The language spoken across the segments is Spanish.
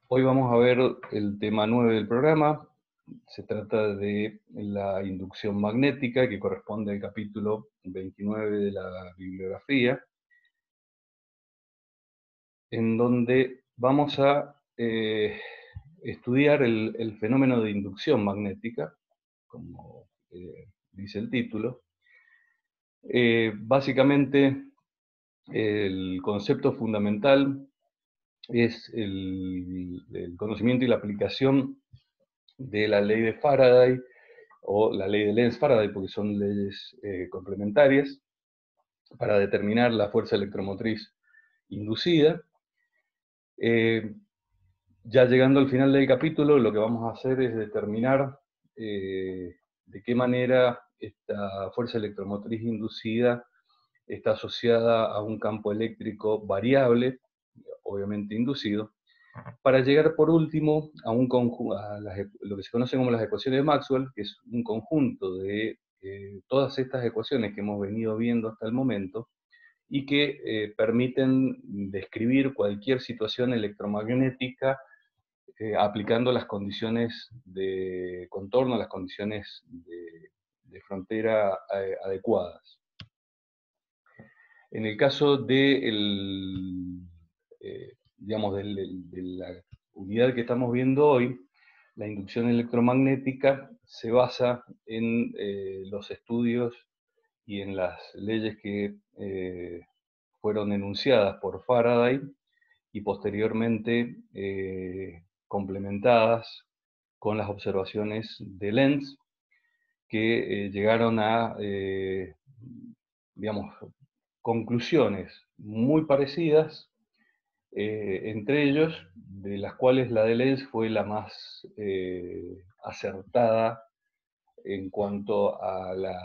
Hoy vamos a ver el tema 9 del programa. Se trata de la inducción magnética, que corresponde al capítulo 29 de la bibliografía, en donde vamos a estudiar el fenómeno de inducción magnética, como dice el título. Básicamente, el concepto fundamental es el conocimiento y la aplicación de la ley de Faraday o la ley de Lenz-Faraday, porque son leyes complementarias, para determinar la fuerza electromotriz inducida. Ya llegando al final del capítulo, lo que vamos a hacer es determinar de qué manera esta fuerza electromotriz inducida está asociada a un campo eléctrico variable, obviamente inducido, para llegar por último a, lo que se conoce como las ecuaciones de Maxwell, que es un conjunto de todas estas ecuaciones que hemos venido viendo hasta el momento y que permiten describir cualquier situación electromagnética aplicando las condiciones de contorno, las condiciones de frontera adecuadas. En el caso digamos, de la unidad que estamos viendo hoy, la inducción electromagnética se basa en los estudios y en las leyes que fueron enunciadas por Faraday y posteriormente complementadas con las observaciones de Lenz, que llegaron a, digamos, conclusiones muy parecidas, entre ellos, de las cuales la de Lenz fue la más acertada en cuanto a la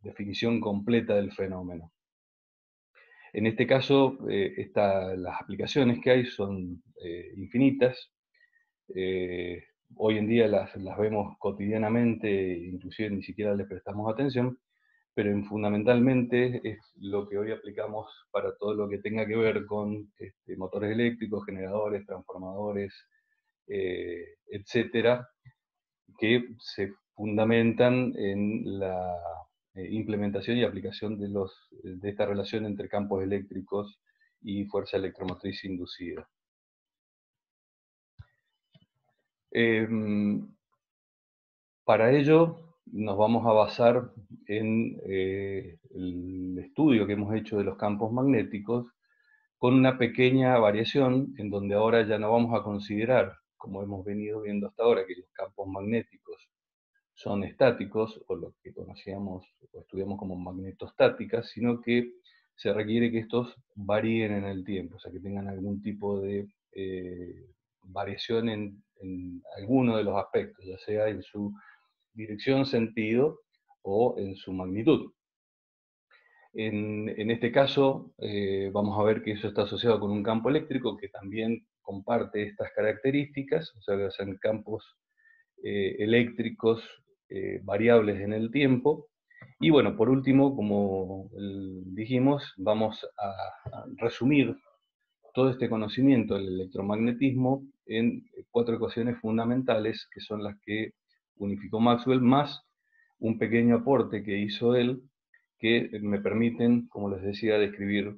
definición completa del fenómeno. En este caso, las aplicaciones que hay son infinitas. Hoy en día las vemos cotidianamente, inclusive ni siquiera les prestamos atención, pero fundamentalmente es lo que hoy aplicamos para todo lo que tenga que ver con motores eléctricos, generadores, transformadores, etcétera, que se fundamentan en la implementación y aplicación de esta relación entre campos eléctricos y fuerza electromotriz inducida. Para ello nos vamos a basar en el estudio que hemos hecho de los campos magnéticos, con una pequeña variación en donde ahora ya no vamos a considerar, como hemos venido viendo hasta ahora, que los campos magnéticos son estáticos, o lo que conocíamos o estudiamos como magnetostáticas, sino que se requiere que estos varíen en el tiempo, o sea, que tengan algún tipo de variación en alguno de los aspectos, ya sea en su dirección, sentido o en su magnitud. En este caso, vamos a ver que eso está asociado con un campo eléctrico que también comparte estas características, o sea, que son campos eléctricos variables en el tiempo. Y bueno, por último, como dijimos, vamos a resumir todo este conocimiento del electromagnetismo en 4 ecuaciones fundamentales, que son las que unificó Maxwell, más un pequeño aporte que hizo él, que me permiten, como les decía, describir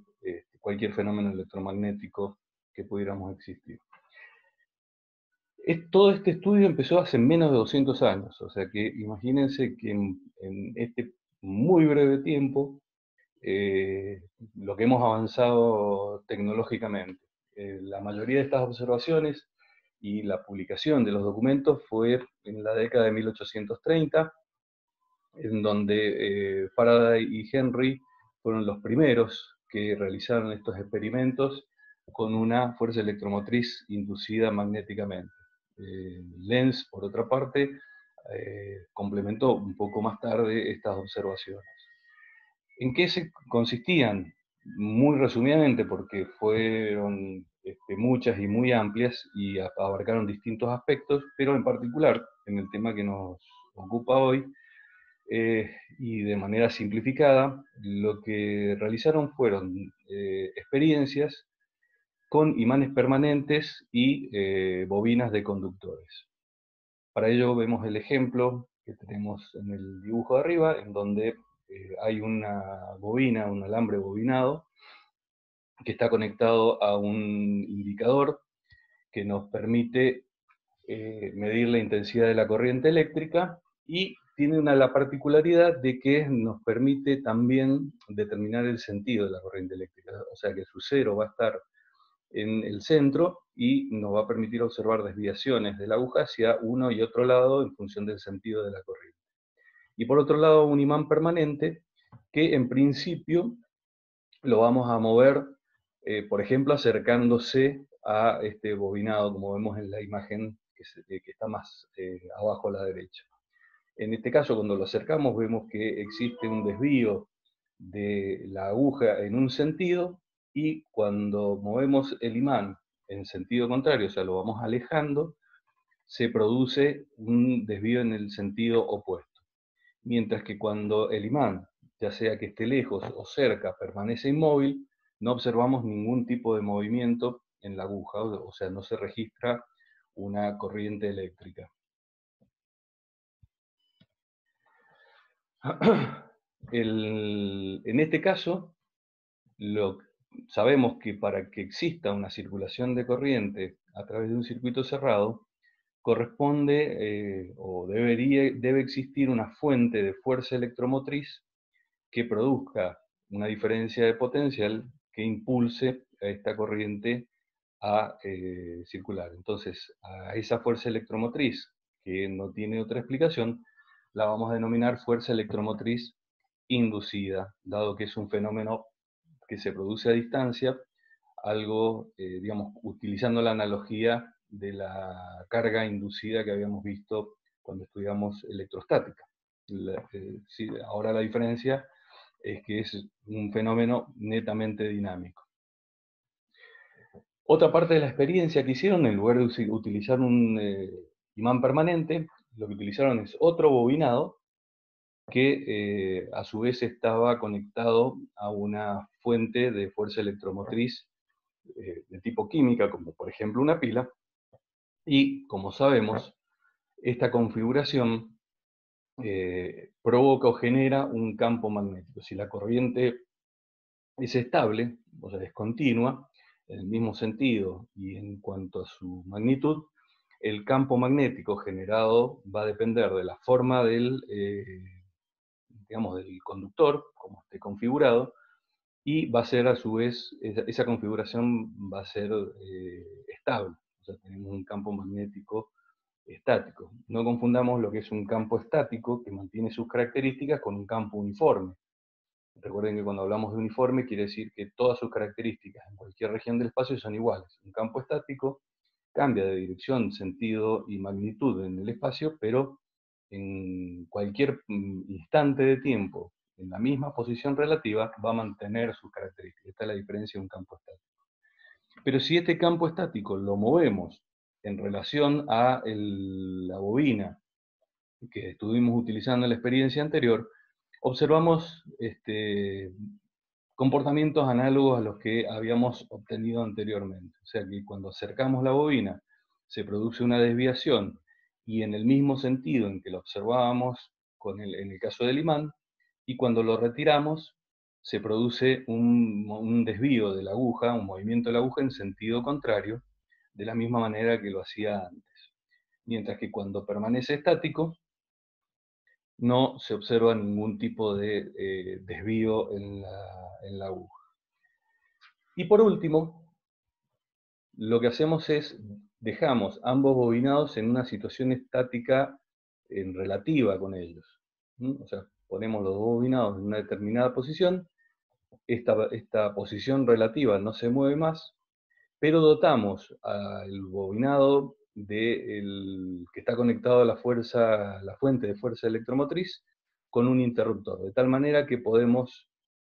cualquier fenómeno electromagnético que pudiéramos existir. Todo este estudio empezó hace menos de 200 años, o sea que imagínense que en este muy breve tiempo, lo que hemos avanzado tecnológicamente. La mayoría de estas observaciones y la publicación de los documentos fue en la década de 1830, en donde Faraday y Henry fueron los primeros que realizaron estos experimentos con una fuerza electromotriz inducida magnéticamente. Lenz, por otra parte, complementó un poco más tarde estas observaciones. ¿En qué se consistían? Muy resumidamente, porque fueron muchas y muy amplias y abarcaron distintos aspectos, pero en particular, en el tema que nos ocupa hoy, y de manera simplificada, lo que realizaron fueron experiencias con imanes permanentes y bobinas de conductores. Para ello vemos el ejemplo que tenemos en el dibujo de arriba, en donde hay una bobina, un alambre bobinado, que está conectado a un indicador que nos permite medir la intensidad de la corriente eléctrica, y tiene la particularidad de que nos permite también determinar el sentido de la corriente eléctrica, o sea que su cero va a estar en el centro y nos va a permitir observar desviaciones de la aguja hacia uno y otro lado en función del sentido de la corriente. Y por otro lado, un imán permanente que en principio lo vamos a mover, por ejemplo, acercándose a este bobinado, como vemos en la imagen que está más abajo a la derecha. En este caso, cuando lo acercamos, vemos que existe un desvío de la aguja en un sentido, y cuando movemos el imán en sentido contrario, o sea, lo vamos alejando, se produce un desvío en el sentido opuesto. Mientras que cuando el imán, ya sea que esté lejos o cerca, permanece inmóvil, no observamos ningún tipo de movimiento en la aguja, o sea, no se registra una corriente eléctrica. En este caso, sabemos que para que exista una circulación de corriente a través de un circuito cerrado, corresponde o debe existir una fuente de fuerza electromotriz que produzca una diferencia de potencial que impulse a esta corriente a circular. Entonces, a esa fuerza electromotriz, que no tiene otra explicación, la vamos a denominar fuerza electromotriz inducida, dado que es un fenómeno que se produce a distancia, algo, digamos, utilizando la analogía de la carga inducida que habíamos visto cuando estudiamos electrostática. Sí, ahora la diferencia es que es un fenómeno netamente dinámico. Otra parte de la experiencia que hicieron, en lugar de utilizar un imán permanente, lo que utilizaron es otro bobinado que a su vez estaba conectado a una fuente de fuerza electromotriz de tipo química, como por ejemplo una pila, y como sabemos, esta configuración provoca o genera un campo magnético. Si la corriente es estable, o sea, es continua, en el mismo sentido y en cuanto a su magnitud, el campo magnético generado va a depender de la forma digamos, del conductor, como esté configurado, y va a ser a su vez, esa configuración va a ser estable. O sea, tenemos un campo magnético estático. No confundamos lo que es un campo estático, que mantiene sus características, con un campo uniforme. Recuerden que cuando hablamos de uniforme quiere decir que todas sus características en cualquier región del espacio son iguales. Un campo estático cambia de dirección, sentido y magnitud en el espacio, pero en cualquier instante de tiempo, en la misma posición relativa, va a mantener sus características. Esta es la diferencia de un campo estático. Pero si este campo estático lo movemos en relación a la bobina que estuvimos utilizando en la experiencia anterior, observamos comportamientos análogos a los que habíamos obtenido anteriormente. O sea que cuando acercamos la bobina se produce una desviación, y en el mismo sentido en que lo observábamos en el caso del imán, y cuando lo retiramos se produce un desvío de la aguja, un movimiento de la aguja en sentido contrario, de la misma manera que lo hacía antes. Mientras que cuando permanece estático, no se observa ningún tipo de desvío en la aguja. Y por último, lo que hacemos es, dejamos ambos bobinados en una situación estática en relativa con ellos. O sea, ponemos los dos bobinados en una determinada posición, esta posición relativa no se mueve más, pero dotamos al bobinado que está conectado a la fuente de fuerza electromotriz con un interruptor, de tal manera que podemos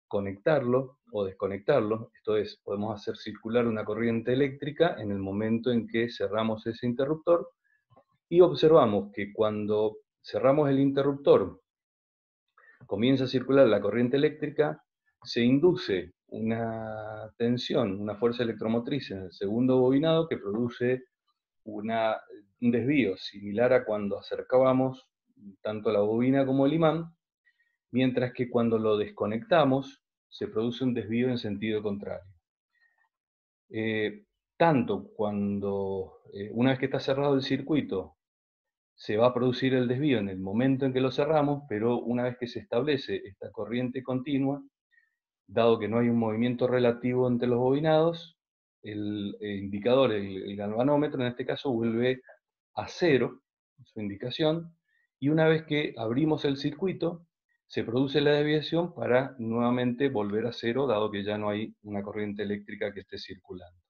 conectarlo o desconectarlo, esto es, podemos hacer circular una corriente eléctrica en el momento en que cerramos ese interruptor, y observamos que cuando cerramos el interruptor comienza a circular la corriente eléctrica, se induce una tensión, una fuerza electromotriz en el segundo bobinado que produce un desvío similar a cuando acercábamos tanto la bobina como el imán, mientras que cuando lo desconectamos se produce un desvío en sentido contrario. Tanto cuando, una vez que está cerrado el circuito, se va a producir el desvío en el momento en que lo cerramos, pero una vez que se establece esta corriente continua, dado que no hay un movimiento relativo entre los bobinados, el indicador, el galvanómetro en este caso, vuelve a cero su indicación, y una vez que abrimos el circuito, se produce la desviación para nuevamente volver a cero, dado que ya no hay una corriente eléctrica que esté circulando.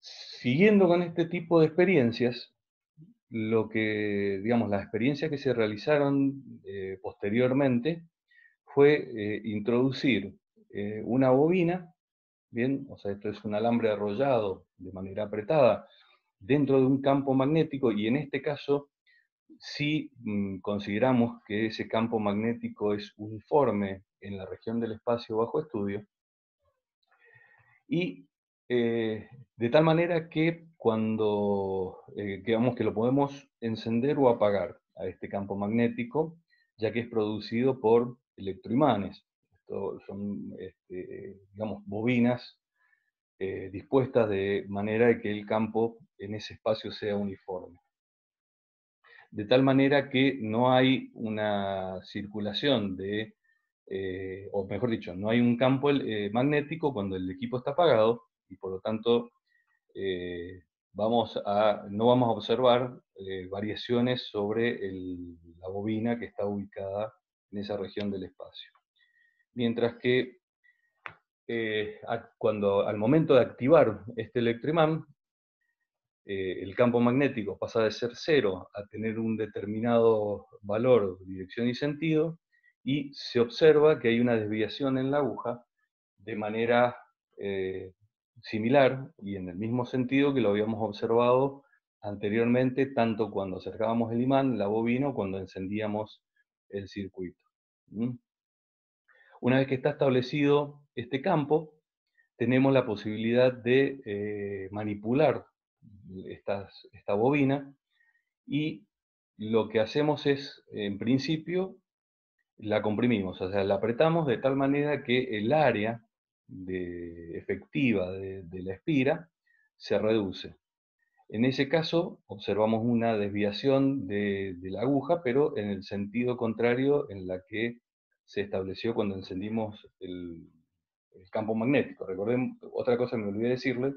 Siguiendo con este tipo de experiencias, digamos, las experiencias que se realizaron posteriormente fue introducir una bobina, bien, o sea, esto es un alambre arrollado de manera apretada dentro de un campo magnético, y en este caso sí consideramos que ese campo magnético es uniforme en la región del espacio bajo estudio, y de tal manera que digamos que lo podemos encender o apagar a este campo magnético, ya que es producido por electroimanes. Esto son, digamos, bobinas dispuestas de manera de que el campo en ese espacio sea uniforme. De tal manera que no hay una circulación o mejor dicho, no hay un campo magnético cuando el equipo está apagado, y por lo tanto eh, no vamos a observar variaciones sobre la bobina que está ubicada en esa región del espacio. Mientras que al momento de activar este electroimán, el campo magnético pasa de ser cero a tener un determinado valor, dirección y sentido, y se observa que hay una desviación en la aguja de manera eh, similar y en el mismo sentido que lo habíamos observado anteriormente, tanto cuando acercábamos el imán, la bobina, o cuando encendíamos el circuito. ¿Mm? Una vez que está establecido este campo, tenemos la posibilidad de manipular esta bobina, y lo que hacemos es, en principio, la comprimimos, o sea, la apretamos de tal manera que el área efectiva de la espira se reduce. En ese caso, observamos una desviación de la aguja, pero en el sentido contrario en la que se estableció cuando encendimos el campo magnético. Recordemos, otra cosa que me olvidé decirles,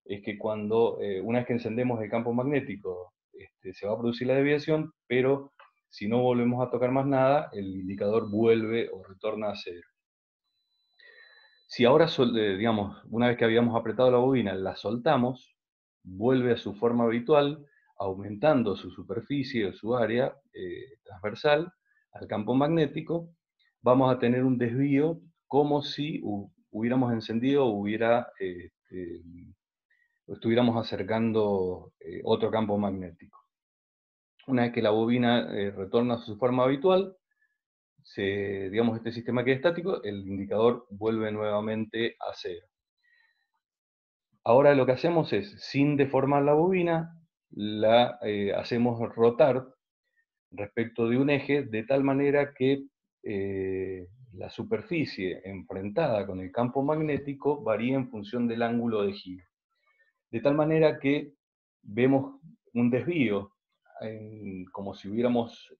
es que una vez que encendemos el campo magnético, se va a producir la desviación, pero si no volvemos a tocar más nada, el indicador vuelve o retorna a cero. Si ahora, digamos, una vez que habíamos apretado la bobina, la soltamos, vuelve a su forma habitual, aumentando su superficie o su área transversal al campo magnético, vamos a tener un desvío como si hubiéramos encendido o estuviéramos acercando otro campo magnético. Una vez que la bobina retorna a su forma habitual, digamos, este sistema queda estático, el indicador vuelve nuevamente a cero. Ahora lo que hacemos es, sin deformar la bobina, la hacemos rotar respecto de un eje, de tal manera que la superficie enfrentada con el campo magnético varía en función del ángulo de giro. De tal manera que vemos un desvío, como si hubiéramos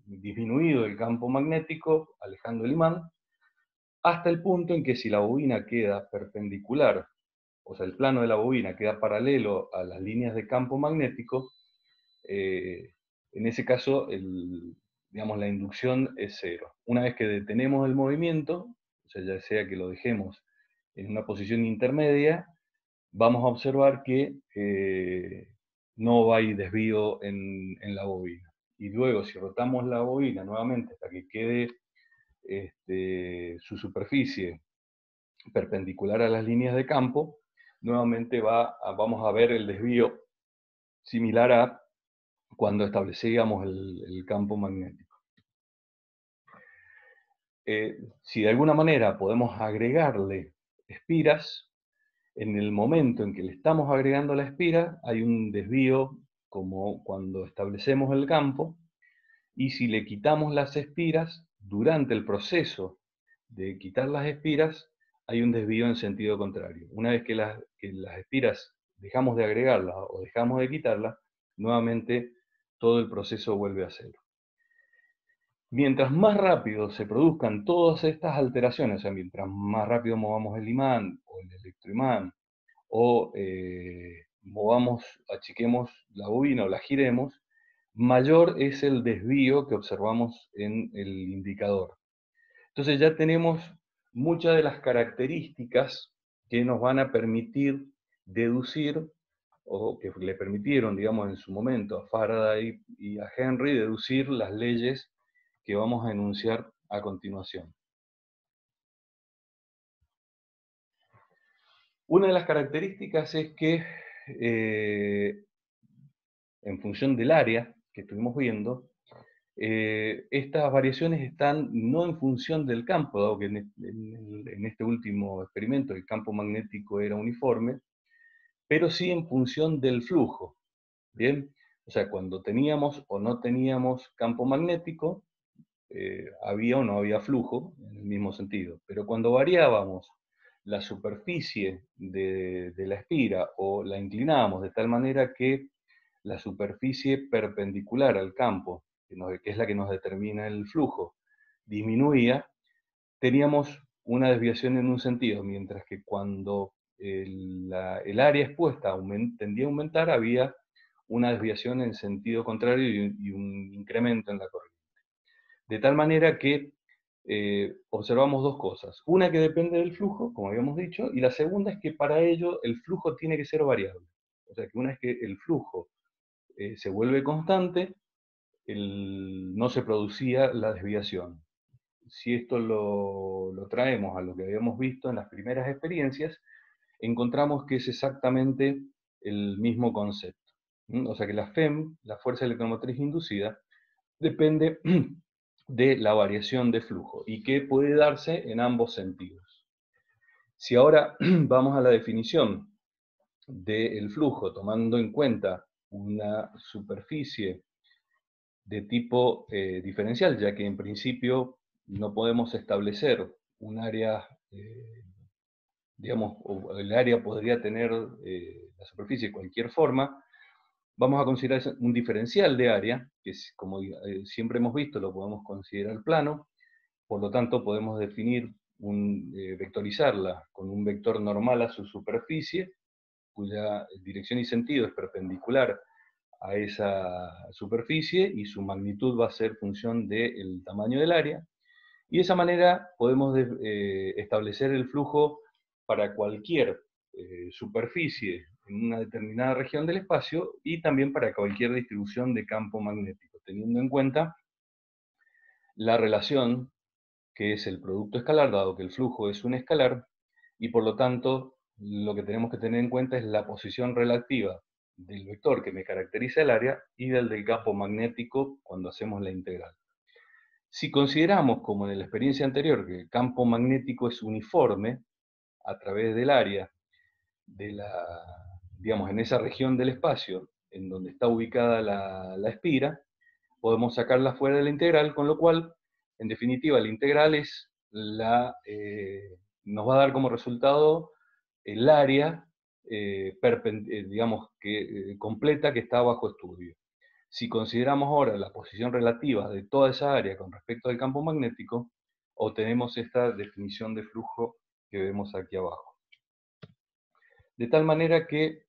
disminuido el campo magnético, alejando el imán, hasta el punto en que si la bobina queda perpendicular, o sea, el plano de la bobina queda paralelo a las líneas de campo magnético, en ese caso, digamos, la inducción es cero. Una vez que detenemos el movimiento, o sea, ya sea que lo dejemos en una posición intermedia, vamos a observar que no hay desvío en la bobina. Y luego, si rotamos la bobina nuevamente hasta que quede su superficie perpendicular a las líneas de campo, nuevamente vamos a ver el desvío similar a cuando establecíamos el campo magnético. Si de alguna manera podemos agregarle espiras, en el momento en que le estamos agregando la espira, hay un desvío como cuando establecemos el campo, y si le quitamos las espiras, durante el proceso de quitar las espiras, hay un desvío en sentido contrario. Una vez que las espiras dejamos de agregarlas o dejamos de quitarlas, nuevamente todo el proceso vuelve a cero. Mientras más rápido se produzcan todas estas alteraciones, o sea, mientras más rápido movamos el imán o el electroimán, o movamos, achiquemos la bobina o la giremos, mayor es el desvío que observamos en el indicador. Entonces ya tenemos muchas de las características que nos van a permitir deducir, o que le permitieron, digamos, en su momento a Faraday y a Henry deducir las leyes que vamos a enunciar a continuación. Una de las características es que, en función del área que estuvimos viendo, estas variaciones están no en función del campo, dado que en este último experimento el campo magnético era uniforme, pero sí en función del flujo. ¿Bien? O sea, cuando teníamos o no teníamos campo magnético, había o no había flujo, en el mismo sentido. Pero cuando variábamos la superficie de la espira o la inclinábamos de tal manera que la superficie perpendicular al campo, que es la que nos determina el flujo, disminuía, teníamos una desviación en un sentido, mientras que cuando el área expuesta tendía a aumentar, había una desviación en sentido contrario y un incremento en la corriente. De tal manera que observamos dos cosas. Una que depende del flujo, como habíamos dicho, y la segunda es que para ello el flujo tiene que ser variable. O sea que una vez que el flujo se vuelve constante, no se producía la desviación. Si esto lo traemos a lo que habíamos visto en las primeras experiencias, encontramos que es exactamente el mismo concepto. O sea que la FEM, la fuerza electromotriz inducida, depende de la variación de flujo y que puede darse en ambos sentidos. Si ahora vamos a la definición del flujo, tomando en cuenta una superficie de tipo diferencial, ya que en principio no podemos establecer un área, digamos, o el área podría tener la superficie de cualquier forma, vamos a considerar un diferencial de área, que es, como siempre hemos visto, lo podemos considerar plano, por lo tanto podemos definir, vectorizarla con un vector normal a su superficie, cuya dirección y sentido es perpendicular a esa superficie y su magnitud va a ser función del tamaño del área. Y de esa manera podemos establecer el flujo para cualquier superficie en una determinada región del espacio y también para cualquier distribución de campo magnético, teniendo en cuenta la relación que es el producto escalar, dado que el flujo es un escalar, y por lo tanto lo que tenemos que tener en cuenta es la posición relativa del vector que me caracteriza el área y del campo magnético cuando hacemos la integral. Si consideramos, como en la experiencia anterior, que el campo magnético es uniforme a través del área, digamos, en esa región del espacio en donde está ubicada la espira, podemos sacarla fuera de la integral, con lo cual, en definitiva, la integral nos va a dar como resultado el área, digamos, completa que está bajo estudio. Si consideramos ahora la posición relativa de toda esa área con respecto al campo magnético, obtenemos esta definición de flujo que vemos aquí abajo. De tal manera que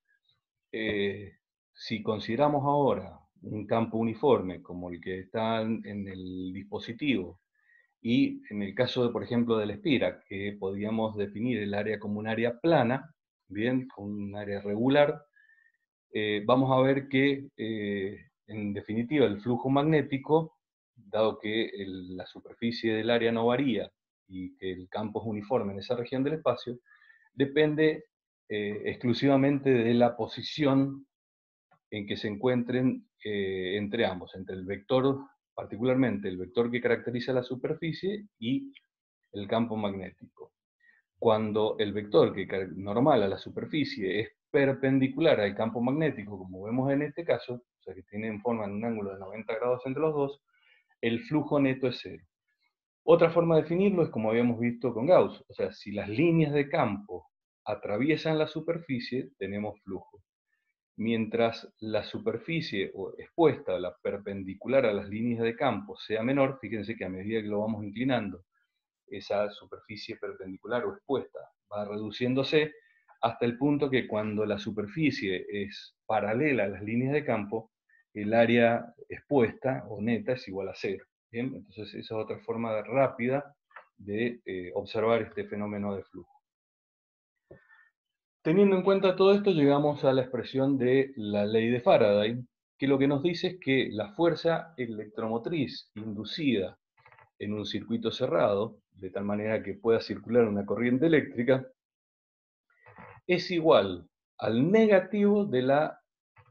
si consideramos ahora un campo uniforme como el que está en el dispositivo, y en el caso, por ejemplo, de la espira, que podríamos definir el área como un área plana, bien, con un área regular, vamos a ver que, en definitiva, el flujo magnético, dado que la superficie del área no varía y que el campo es uniforme en esa región del espacio, depende exclusivamente de la posición en que se encuentren entre ambos, entre el vector particularmente el vector que caracteriza la superficie y el campo magnético. Cuando el vector normal a la superficie es perpendicular al campo magnético, como vemos en este caso, o sea que forman un ángulo de 90 grados entre los dos, el flujo neto es cero. Otra forma de definirlo es como habíamos visto con Gauss, o sea, si las líneas de campo atraviesan la superficie, tenemos flujo. Mientras la superficie expuesta, la perpendicular a las líneas de campo, sea menor, fíjense que a medida que lo vamos inclinando, esa superficie perpendicular o expuesta va reduciéndose hasta el punto que cuando la superficie es paralela a las líneas de campo, el área expuesta o neta es igual a cero. ¿Bien? Entonces esa es otra forma rápida de observar este fenómeno de flujo. Teniendo en cuenta todo esto, llegamos a la expresión de la ley de Faraday, que lo que nos dice es que la fuerza electromotriz inducida en un circuito cerrado, de tal manera que pueda circular una corriente eléctrica, es igual al negativo de la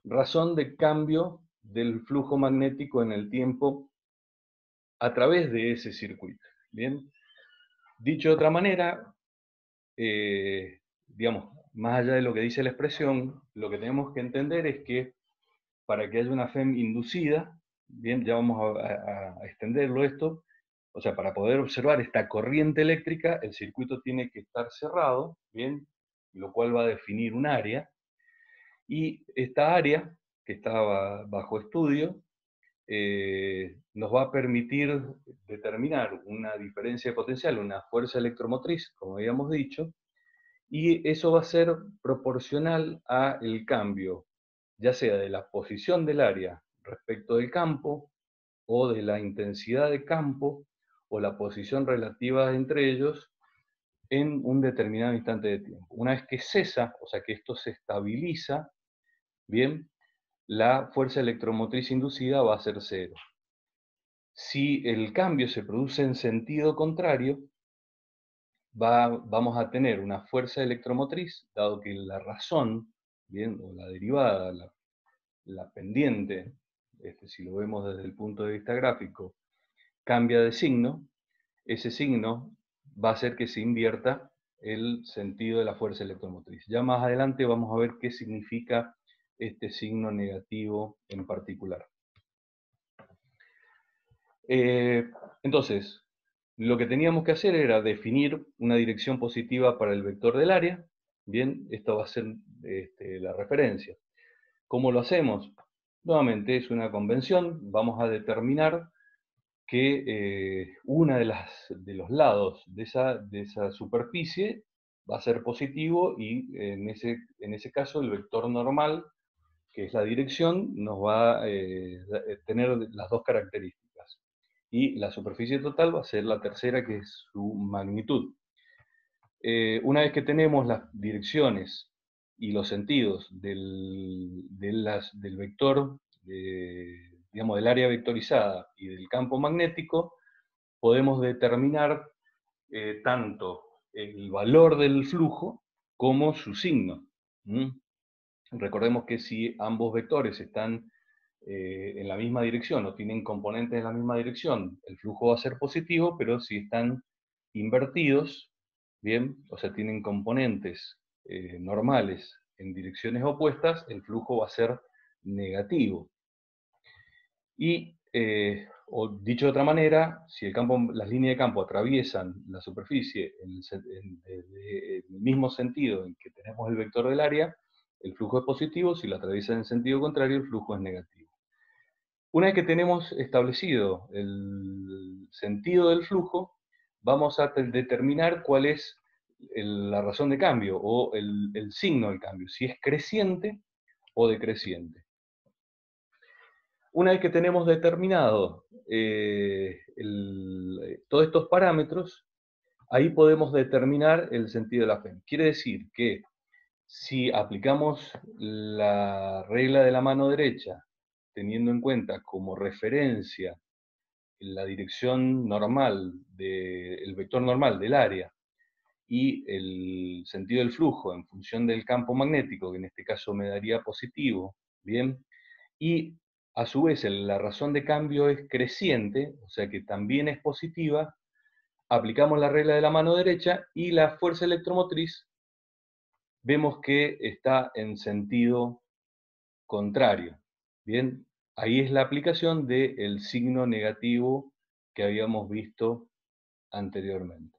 razón de cambio del flujo magnético en el tiempo a través de ese circuito. Bien, dicho de otra manera, digamos, más allá de lo que dice la expresión, lo que tenemos que entender es que para que haya una FEM inducida, bien, ya vamos a extenderlo esto, o sea, para poder observar esta corriente eléctrica, el circuito tiene que estar cerrado, bien, lo cual va a definir un área, y esta área, que está bajo estudio, nos va a permitir determinar una diferencia de potencial, una fuerza electromotriz, como habíamos dicho, y eso va a ser proporcional al cambio, ya sea de la posición del área respecto del campo, o de la intensidad de campo, o la posición relativa entre ellos, en un determinado instante de tiempo. Una vez que cesa, o sea que esto se estabiliza, bien, la fuerza electromotriz inducida va a ser cero. Si el cambio se produce en sentido contrario, vamos a tener una fuerza electromotriz, dado que la razón, bien, o la derivada, la pendiente, si lo vemos desde el punto de vista gráfico, cambia de signo, ese signo va a hacer que se invierta el sentido de la fuerza electromotriz. Ya más adelante vamos a ver qué significa este signo negativo en particular. Entonces, lo que teníamos que hacer era definir una dirección positiva para el vector del área. Bien, esto va a ser la referencia. ¿Cómo lo hacemos? Nuevamente es una convención, vamos a determinar que una de los lados de esa superficie va a ser positivo y en ese caso el vector normal, que es la dirección, nos va a tener las dos características. Y la superficie total va a ser la tercera, que es su magnitud. Una vez que tenemos las direcciones y los sentidos del vector, digamos, del área vectorizada y del campo magnético, podemos determinar tanto el valor del flujo como su signo. ¿Mm? Recordemos que si ambos vectores están en la misma dirección o tienen componentes en la misma dirección, el flujo va a ser positivo, pero si están invertidos, bien, o sea, tienen componentes normales en direcciones opuestas, el flujo va a ser negativo. Y, o dicho de otra manera, si las líneas de campo atraviesan la superficie en el mismo sentido en que tenemos el vector del área, el flujo es positivo; si lo atraviesan en sentido contrario, el flujo es negativo. Una vez que tenemos establecido el sentido del flujo, vamos a determinar cuál es la razón de cambio o el signo del cambio, si es creciente o decreciente. Una vez que tenemos determinado todos estos parámetros, ahí podemos determinar el sentido de la FEM. Quiere decir que si aplicamos la regla de la mano derecha, teniendo en cuenta como referencia la dirección normal, el vector normal del área, y el sentido del flujo en función del campo magnético, que en este caso me daría positivo, bien, y A su vez, la razón de cambio es creciente, o sea que también es positiva. Aplicamos la regla de la mano derecha y la fuerza electromotriz vemos que está en sentido contrario. Bien, ahí es la aplicación del signo negativo que habíamos visto anteriormente.